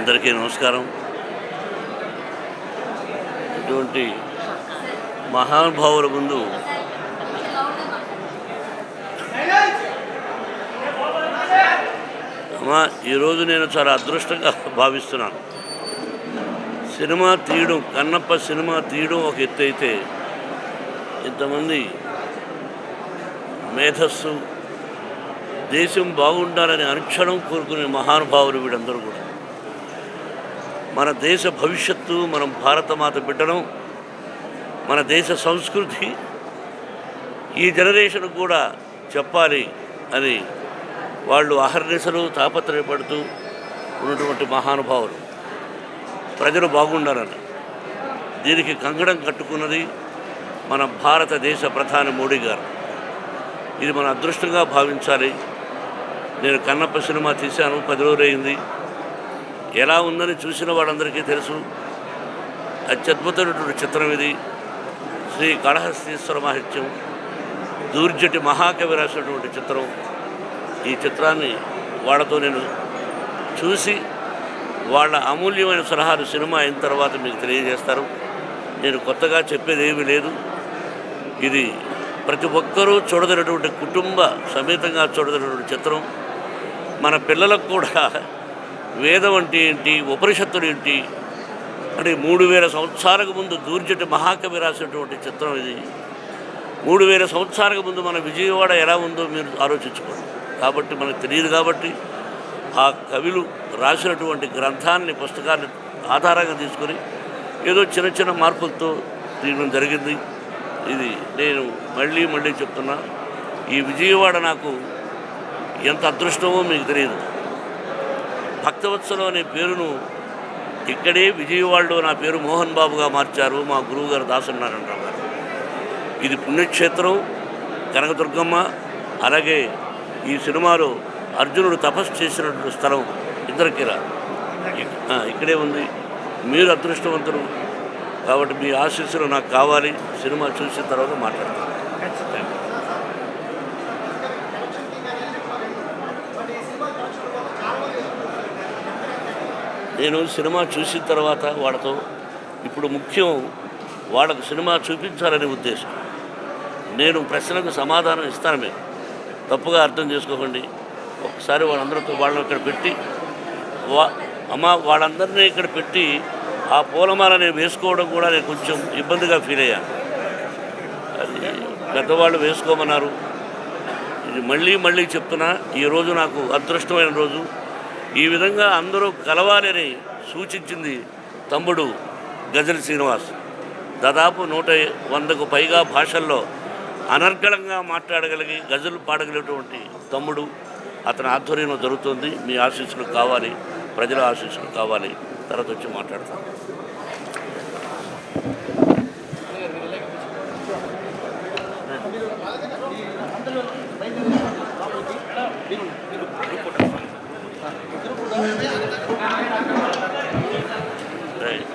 అందరికీ నమస్కారం. ఇటువంటి మహానుభావుల ముందు అమ్మా ఈరోజు నేను చాలా అదృష్టంగా భావిస్తున్నాను. సినిమా తీయడం, కన్నప్ప సినిమా తీయడం ఒక ఎత్తు అయితే, ఇంతమంది మేధస్సు, దేశం బాగుండాలని అనుక్షణం కోరుకునే మహానుభావులు వీడందరూ కూడా. మన దేశ భవిష్యత్తు, మనం భారతమాత బిడ్డడం, మన దేశ సంస్కృతి ఈ జనరేషన్ కూడా చెప్పాలి అని వాళ్ళు అహర్నిశలు తాపత్రయపడుతూ ఉన్నటువంటి మహానుభావులు. ప్రజలు బాగుండాలని దీనికి కంకణం కట్టుకున్నది మన భారతదేశ ప్రధాని మోడీ గారు. ఇది మన అదృష్టంగా భావించాలి. నేను కన్నప్ప సినిమా తీశాను, 10 రోజులు అయింది. ఎలా ఉందని చూసిన వాళ్ళందరికీ తెలుసు. అత్యద్భుతమైనటువంటి చిత్రం ఇది. శ్రీ కాళహస్తీశ్వర మహత్యం, దూర్జటి మహాకవి రాసినటువంటి చిత్రం. ఈ చిత్రాన్ని వాళ్ళతో నేను చూసి వాళ్ళ అమూల్యమైన సలహాలు సినిమా అయిన తర్వాత మీకు తెలియజేస్తారు. నేను కొత్తగా చెప్పేది ఏమీ లేదు. ఇది ప్రతి ఒక్కరూ చూడదగినటువంటి, కుటుంబ సమేతంగా చూడదగినటువంటి చిత్రం. మన పిల్లలకు కూడా వేదం అంటే ఏంటి, ఉపనిషత్తులు ఏంటి అంటే 3000 సంవత్సరాలకు ముందు దూర్జటి మహాకవి రాసినటువంటి చిత్రం ఇది. 3000 సంవత్సరాలకు ముందు మన విజయవాడ ఎలా ఉందో మీరు ఆలోచించుకోండి. కాబట్టి మనకు తెలియదు. కాబట్టి ఆ కవులు రాసినటువంటి గ్రంథాన్ని, పుస్తకాన్ని ఆధారంగా తీసుకొని ఏదో చిన్న చిన్న మార్పులతో తీయడం జరిగింది. ఇది నేను మళ్ళీ చెప్తున్నా, ఈ విజయవాడ నాకు ఎంత అదృష్టమో మీకు తెలియదు. భక్తవత్సలం అనే పేరును ఇక్కడే విజయవాడలో నా పేరు మోహన్ బాబుగా మార్చారు మా గురువు గారు దాసనారాయణరావు గారు. ఇది పుణ్యక్షేత్రం, కనకదుర్గమ్మ. అలాగే ఈ సినిమాలో అర్జునుడు తపస్సు చేసినటువంటి స్థలం ఇంద్రకీల ఇక్కడే ఉంది. మీరు అదృష్టవంతులు కాబట్టి మీ ఆశీస్సులు నాకు కావాలి. సినిమా చూసిన తర్వాత మాట్లాడతాను. నేను సినిమా చూసిన తర్వాత వాళ్ళతో, ఇప్పుడు ముఖ్యం వాళ్ళకు సినిమా చూపించాలనే ఉద్దేశం. నేను ప్రశ్నలకు సమాధానం ఇస్తాను, మీరు తప్పుగా అర్థం చేసుకోకండి. ఒకసారి వాళ్ళందరితో వాళ్ళని ఇక్కడ పెట్టి వాళ్ళందరినీ ఇక్కడ పెట్టి ఆ పూలమాల నేను వేసుకోవడం కూడా నేను కొంచెం ఇబ్బందిగా ఫీల్ అయ్యాను. అది పెద్దవాళ్ళు వేసుకోమన్నారు. ఇది మళ్ళీ చెప్తున్నా, ఈరోజు నాకు అదృష్టమైన రోజు. ఈ విధంగా అందరూ కలవాలని సూచించింది తమ్ముడు గజల్ శ్రీనివాస్. దాదాపు 100కు పైగా భాషల్లో అనర్గళంగా మాట్లాడగలిగి గజలు పాడగలిగినటువంటి తమ్ముడు. అతని ఆధ్వర్యంలో జరుగుతుంది. మీ ఆశీస్సులు కావాలి, ప్రజల ఆశీస్సులు కావాలి. తర్వాత వచ్చి మాట్లాడతాను. రైట్.